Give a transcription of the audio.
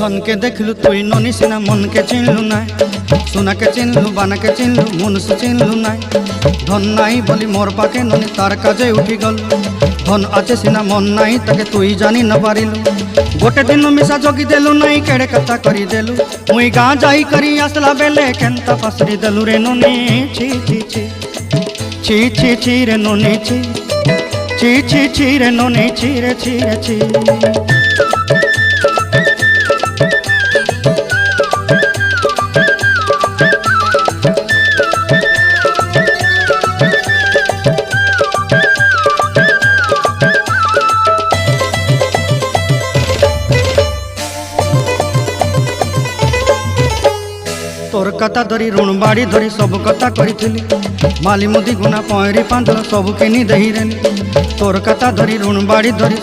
धन के देखलु तुई ननी सिना मन के चिन्हलु ना सोना के चिन्हलु बाना के चिन्हलु मुनुष चिन्हलु ना धन नाई बोली मोर पाके ननी तार काजे उठी गल धन आचे सिना मन नाई ताके तुई जानी न पारिलु गोटे दिन मिसा जोगी देलु नाई केड़े कथा करी देलु मुई गाँ जाई करी आसला बेले केंता पासरी देलु रे ननी छी छी छी छी छी छी रे ननी छी छी छी छी रे ननी छी रे छी रे छी। तोर कथा धरी ऋण बाड़ी धरी सब कथा करी माली मुदी गुना पहरी पांदल सब किनी दही रेली तोर कथा धरी ऋण बाड़ी धरी